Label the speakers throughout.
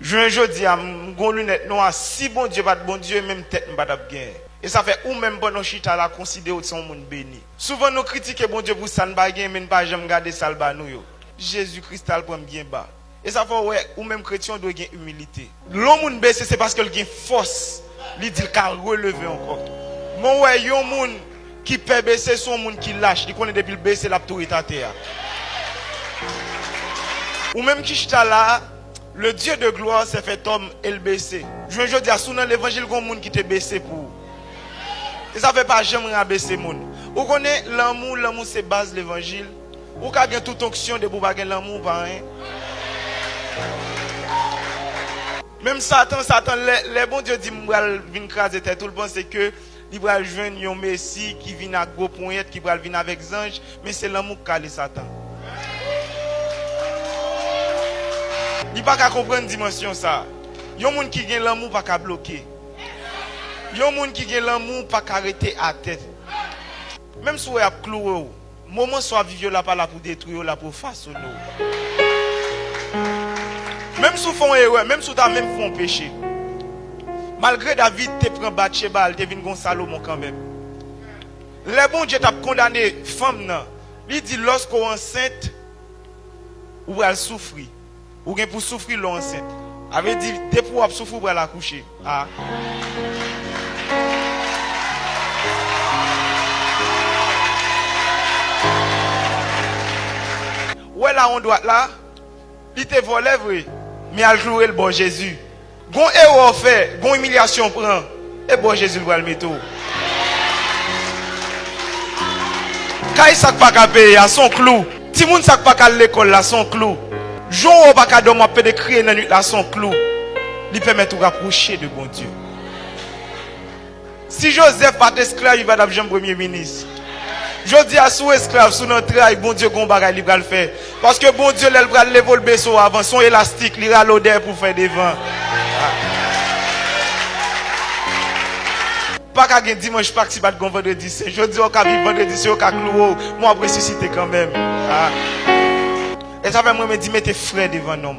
Speaker 1: Je dis à mon lunette noire, si bon Dieu pas de bon Dieu, même tête pas bien. Et ça fait ou même bon chita la considérer son monde béni. Souvent nous critiquons bon Dieu pour ça ne pas bien, mais pas jamais garder ça le nous yo. Jésus-Christ a le prend bien bas. Et ça fait ouais, ou même chrétien doit gagner humilité. L'homme baissé c'est parce qu'il a force, il dit qu'il a relevé encore. Mon ouais, yon moun qui peut baisser son monde qui lâche, il connaît depuis le baisser l'autorité à terre. Ou même qui chita là, le Dieu de gloire s'est fait homme et le baisser. Je veux dire, sous l'évangile, il y a des gens qui te baissé pour. Et ça ne fait pas jamais rabaisser les gens. Vous connaissez l'amour c'est base de l'évangile. Vous avez toute onction de pouvoir gagner l'amour par rien. Même Satan, les bons Dieu dit qu'il vient craser tout le monde, c'est que il va joindre un Messie qui vient à gros point, qui va venir avec anges, mais c'est l'amour qui a Satan. Il n'y a pas qu'à comprendre la dimension ça. Il y a des gens qui ont l'amour pas qu'à bloquer. Il y a des gens qui ont l'amour pas qu'à arrêter à tête. Même si vous avez cloué, le moment soit vivre là pas là pour détruire là pour façonner. Même si vous faites erreur, même si vous avez même fait un péché. Malgré David te prend Bathsheba, te vient Salomon quand même. Les bons Dieu t'a condamné femme nan. Il dit lorsqu'on est enceinte ou elle souffre. Ou bien pour souffrir l'enceinte. Avait dit depuis pour souffrir pour la coucher. Ah. Ouais là on doit là. Il te volé vrai. Mais elle jouer le bon Jésus. Gon erreur fait, gon humiliation prend. Et bon Jésus va le mettre. Quand il sac pas qu'à payer à son clou. Si moun sac pas qu'à l'école là son clou. Jour au pas qu'à dormir peut de crier dans nuit là son clou. Il permet de rapprocher de bon Dieu. Si Joseph pas esclave, il va devenir premier ministre. Je dis à sous esclave, sous notre travail, bon Dieu, gon bagay, il va le faire. Parce que bon Dieu, il va lever le berceau avant, son élastique, il a l'odeur pour faire des vents. Pas qu'à dimanche, pas que si pas de vendredi saint. Je dis au cas vivre vendredi saint, au cas cloué, moi après ressusciter quand même. Et ça fait moi me dire mettez frère devant nous.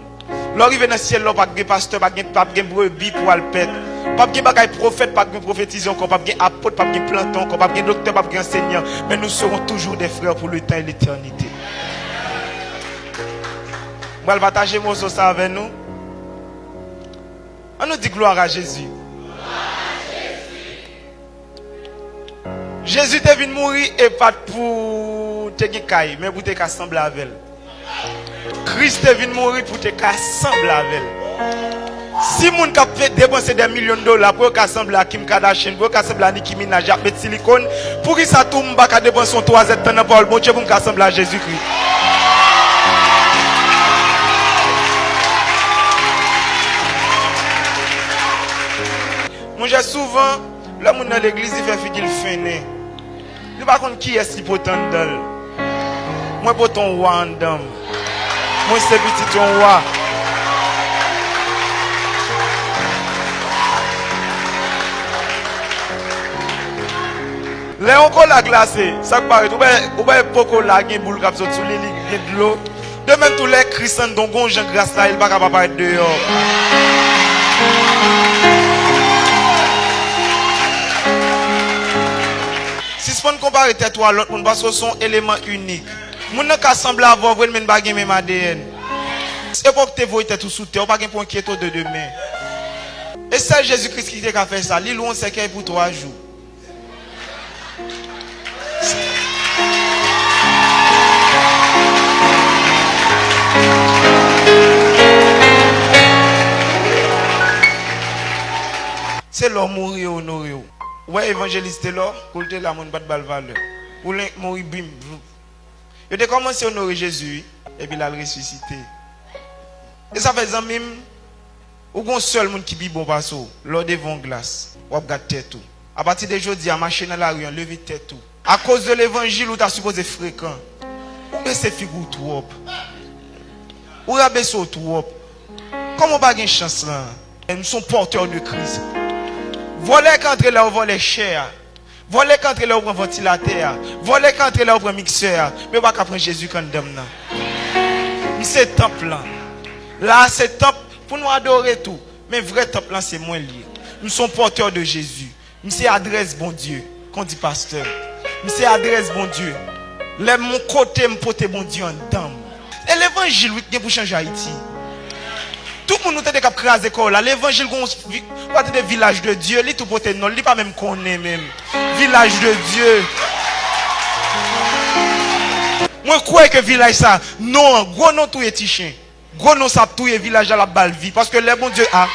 Speaker 1: L'arrivé dans le ciel là pas de pasteur, pas de brebis pour le pète. Pas de bagay prophète, pas de prophétiser encore, pas de apôtre, pas de planton, encore pas de docteur, pas de enseignant, mais nous serons toujours des frères pour le temps et l'éternité. Moi je partager mon ça avec nous. On nous dit gloire à Jésus. Jésus est venu mourir et pas pour te cailler, mais pour te assembler avec elle. Christ est venu mourir pour te assembler avec elle. Si moun ka fait dépenser des millions de dollars pour assembler à Kim Kardashian, pour assembler à Nicki Minaj, avec silicone, pour qu'il ça tombe pas ka dépenser son 3 ans dans Paul, bon Dieu pour assembler à Jésus-Christ. Moi j'ai souvent, là moun dans l'église il fait figure fainé. Je par contre qui est-ce qui peut tendre. Moi pour ton roi en dame. Moi c'est petit ton roi. Les encore la glacée, ça paraît, ou bien beaucoup la gain boule cap sur les ligues de l'eau. Demain tous les chrétiens dont gon Jean grâce là, il pas capable apparaître dehors. Si ce qu'on compare tête à l'autre monde parce que sont éléments uniques. Moun n'a qu'à sembler avoir vrai men bagay même ADN. C'est pour que te voyez tout sous terre, pas gain pour inquiéter de demain. Et c'est Jésus-Christ qui a fait ça, l'île on sait qu'il pour 3 jours. C'est l'homme mourir honoré. Ouais, évangéliste là, pour le la monde pas de balle valeur. Pour le mourir bim. Il a commencé à honorer Jésus et puis il a ressuscité. Et ça fait même ou gon seul monde qui bi bon passo, lors devant glace, ou regarde tête tout. À partir de aujourd'hui, à marcher dans la rue, lever tête tout. À cause de l'évangile où tu as supposé fréquent. Ou baisser figure trop. Ou rabaisser trop. Comment pas une chance là? Nous sommes porteurs de Christ. Voler qu'entre là, on vole cher. Voler qu'entre là, on prend ventilateur. Voler qu'entre là, on prend mixeur. Mais pas qu'après Jésus quand dame là. C'est temple là. Là, c'est temple pour nous adorer tout. Mais vrai temple là, c'est moins lié. Nous sommes porteurs de Jésus. Nous sommes adresse bon Dieu, qu'on dit pasteur. Nous sommes adresse bon Dieu. Lève mon côté, me porter bon Dieu en dame. Et l'évangile, oui, pour changer Haïti. Tout le monde nous a crasé là. L'évangile, on des villages de Dieu, il tout porté non, il pas même connaît même. Village de Dieu. Moi, crois que village ça, non, gros non tout est tichien. Gros non ça tout est village à la balle vie. Parce que le bon Dieu a.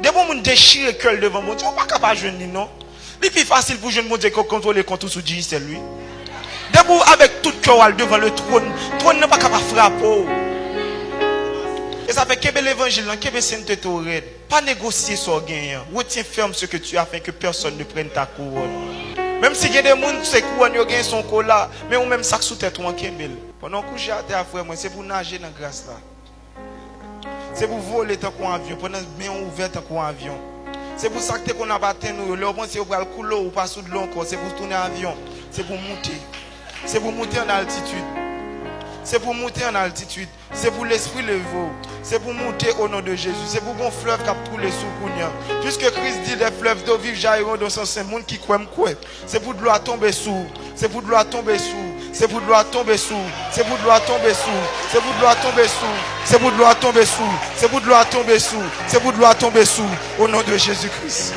Speaker 1: Des bons monde déchirent le cœur devant mon Dieu. On n'est pas capable de jeûner, non? C'est plus facile pour jeûner mon Dieu que contrôler contre sous Dieu, c'est lui. Debout avec tout cœur devant le trône. Le trône n'est pas capable de frapper. Et ça fait que l'évangile, que sainteté au raid. Pas négocier sur gain. Retiens ferme ce que tu as afin que personne ne prenne ta couronne. Même si il y a des gens qui ont son cola, mais ou même ça sous tête ou en kembel. Pendant que j'ai à terre, frère, c'est pour nager dans la grâce là. C'est pour voler tant qu'on avion, pendant bien ouvert tant qu'on avion. C'est pour ça que qu'on a battu nous, le bon c'est pour le couloir ou pas sous de l'eau encore, c'est pour tourner avion, c'est pour monter. C'est pour monter en altitude. C'est pour monter en altitude. C'est pour l'esprit levé. C'est pour monter au nom de Jésus. C'est pour bon fleuve qui a coulé sous Kounia. Puisque Christ dit des fleuves d'eau vive jailliront dans son sein. Monde qui croit. C'est pour de l'eau à tomber sous. C'est pour de l'eau à tomber sous. C'est pour de l'eau à tomber sous. C'est pour de l'eau à tomber sous. C'est pour de l'eau à tomber sous. C'est pour de l'eau à tomber sous. C'est pour de l'eau à tomber sous. C'est pour de l'eau à tomber sous. Au nom de Jésus-Christ.